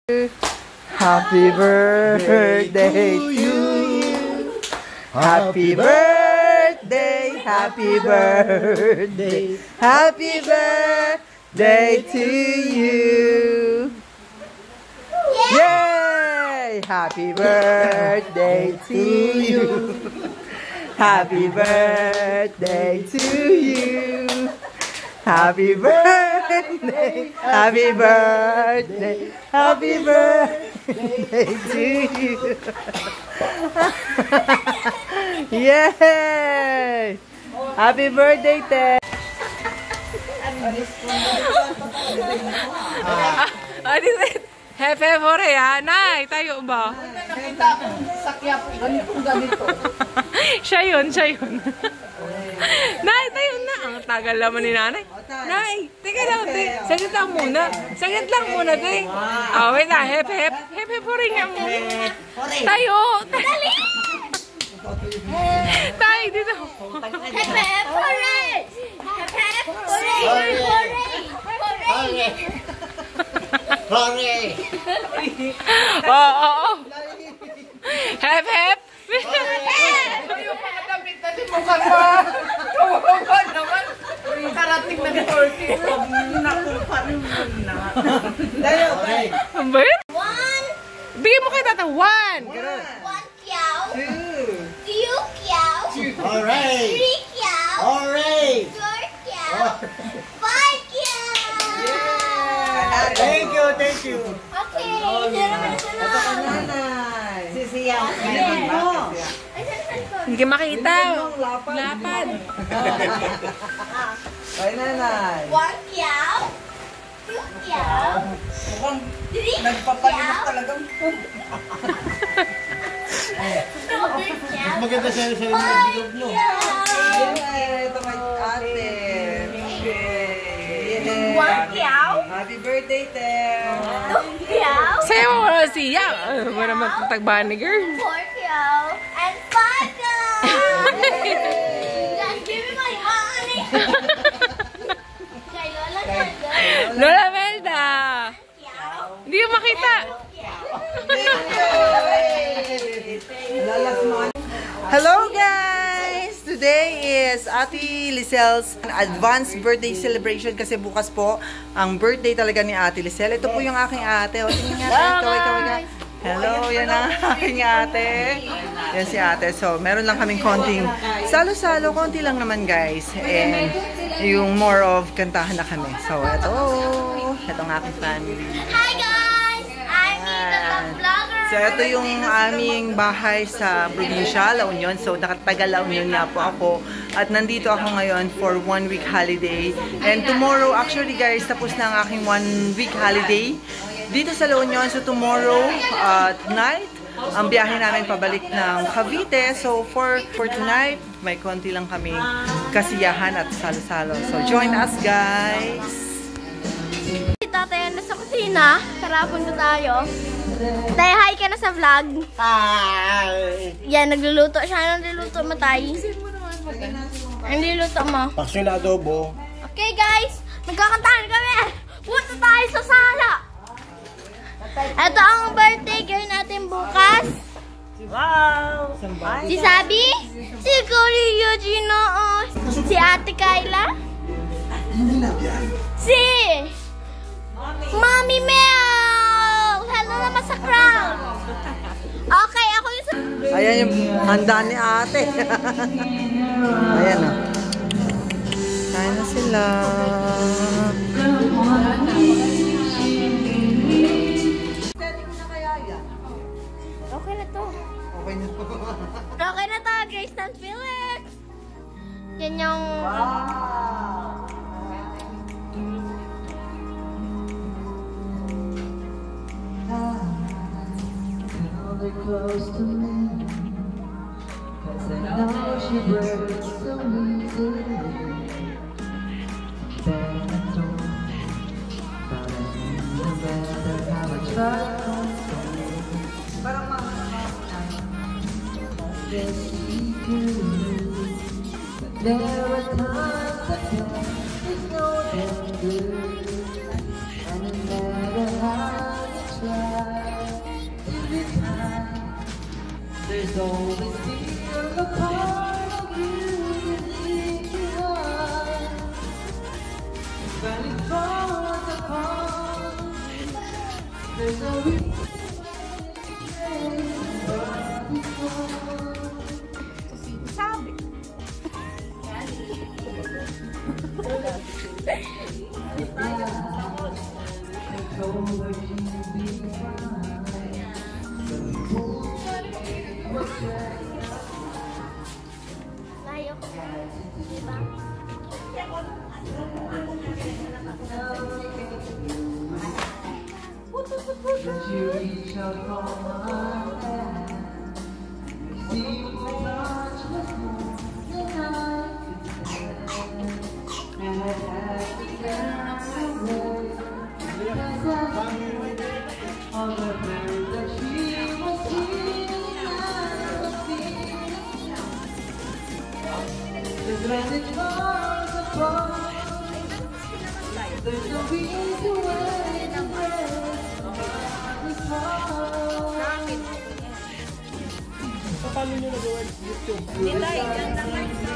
Happy birthday to you. Happy birthday, happy birthday, happy birthday to you. Yay! Happy birthday to you. Happy birthday to you. Happy birthday, happy birthday, happy birthday to you. Yay! Happy birthday, Ted. Ano yun? Hepe hore ha? Nay, tayo ba? Nakita akong sakyap, ganito. Siya yun. Nay, tayo na. Ang tagal naman ni nanay. Nay, teka lang, te. Saglit lang muna. Te. Oh, wait na. Hepe hore nga muna. Tayo. Dali! Tay, dito. Hepe hore! Hooray! Oo. Hep. Yung mga damit na si mukha mo. Kawawa naman. Karating na 40. Nakuha rin na. Dahil, okay. Ba yun? One. Bigyan mo kay tata. 1. One cow. Two cows. Hooray! Three cows. Hooray! Four cows. Five cows. Thank you. Okay, sunod. Nanay. Sisiya. Hindi ka makita. Lapad. Ay, nanay. One cow. Two cows. Three Nagpapalimot cows. talagang Four cows. maganda sa bilog Five nyo. cows. Ito may ate. One cow. Happy birthday, Ted. Two cows. Sa'yo mo wala siya. Ano ba naman tagbahan ni girl? Four cows. And five cows. Just give me my money. Kay Lola Sandra. Lola Melda. Cow. Hindi ko makita. Hello guys! Today is Ate Lizel's advanced birthday celebration kasi bukas po ang birthday talaga ni Ate Lizel. Ito po yung aking ate. O, tingnan nga ate. Hello, yan ang aking ate. Yan si ate. So, meron lang kaming konting salo-salo. Konti lang naman guys. And yung more of kantahan na kami. So, itong aking family. Hi guys! I'm the vlogger. So, ito yung aming bahay sa probinsya, La Union. So, nakataga La Union nga po ako. At nandito ako ngayon for 1 week holiday. And tomorrow, actually guys, tapos na ang aking 1 week holiday dito sa La Union. So, tomorrow, tonight, ang biyahe namin pabalik ng Cavite. So, for tonight, may konti lang kami kasiyahan at salo-salo. So, join us guys! Si tatay na sa kusina. Tara, punta tayo. Tay, hi ka na sa vlog. Hi! Yan, nagluluto siya. Anong niluto mo, Tay? Ang niluto mo? Paksyon na adobo. Okay, guys. Nagkakantahan kami. Punta tayo sa sala. Ito ang birthday girl natin bukas. Wow! Si Sabi, si Cory Gino, si Ate Kayla, si Mommy Mel. Hello naman sa crowd. Okay, ako yung sa... Ayan yung handa ni ate. Ayan o. Kain na sila. Okay na to. Okay na po. Okay na to, Grace and Felix. Yan yung... Close to me, 'cause I know she breaks so easily. Then I don't, but I know better how I try. Yes, we do, but there are times that there's no good, and no matter how you try. There's always still a part of you beneath your heart. When it falls apart, there's no reason Layo ko. Diba? But you reach out for my hand, see my touch was more than I could stand, and I had to get away because I knew all the pain that she was feeling I was feeling. Just when it falls apart, there's no reason why to break. Paano nyo nagawa YouTube? Nila, yan lang lang sa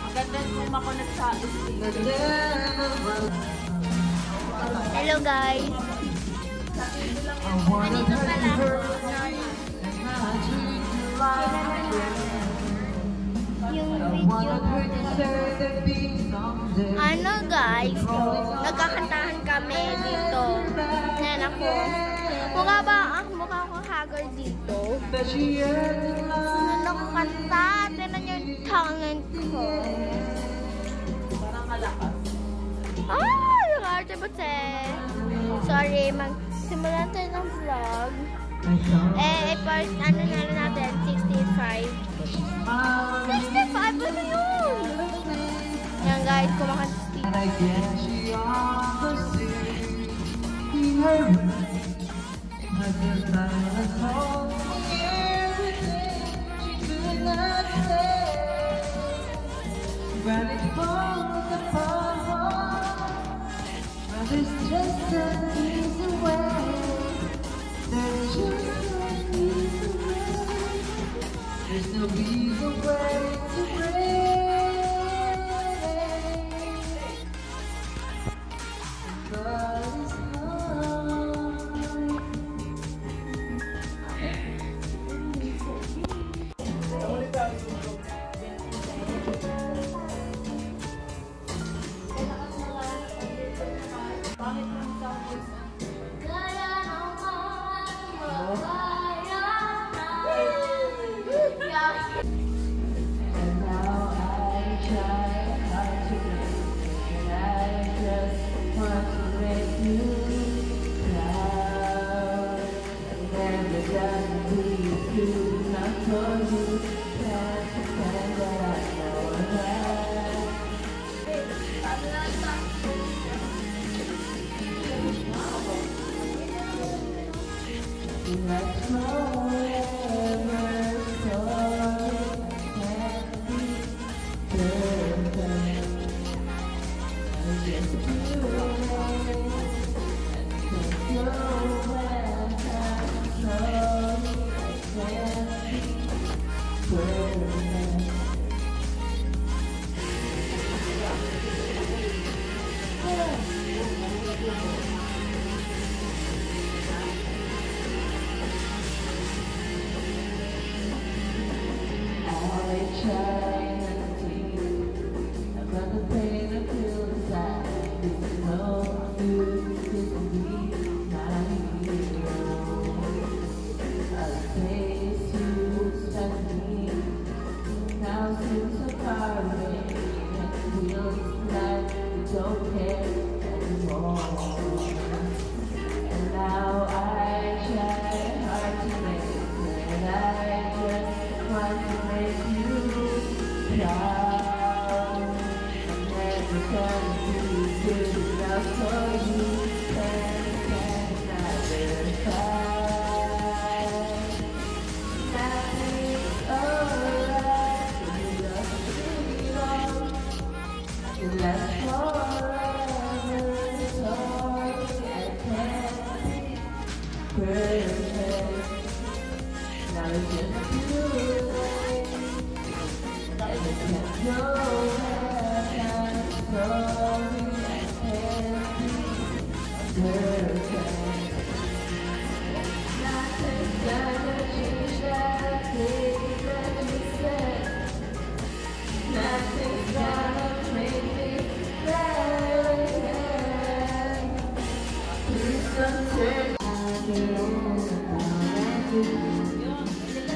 ang ganda kung makonect sa Hello guys. Nandito pala. Yung video. Ano guys, nagkakantahan kami dito. Yan ako. Mukha ko haggard dito. Nakakanta. Tinan yung tangan ko. parang kalakas. Ah, nakarte ba Sorry, magsimulan tayo ng vlog. Part, ano na lang natin, 65. 65? Ano yun? Yan guys, kumakanta si And I guess she understood in her room. I just like told me everything she could not say. When it falls apart, but there's just an easy way. There's just an easy way. There's no easy way to break.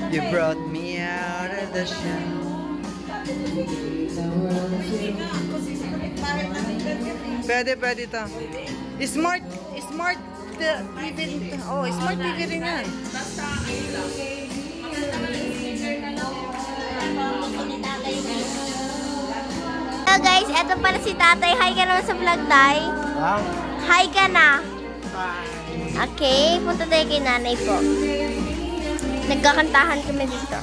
You brought me out of the shadow. Pwede to. Smart TV. Oh, smart TV rin yan. Hello guys, eto pala si tatay. Hi ka naman sa vlog, tay. Hi ka na. Okay, punta tayo kay nanay po. Nagkakantahan kami dito.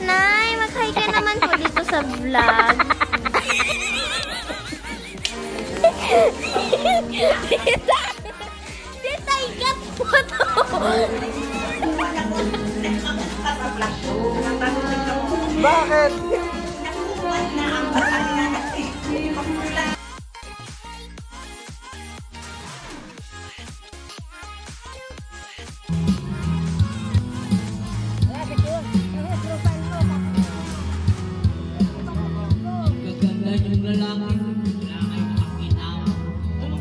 Nay, mag-hi ka naman po dito sa vlog. Tita, ikat po to. Bakit? Gaganda yung lalaki, wala kayong makinaw. Mundo.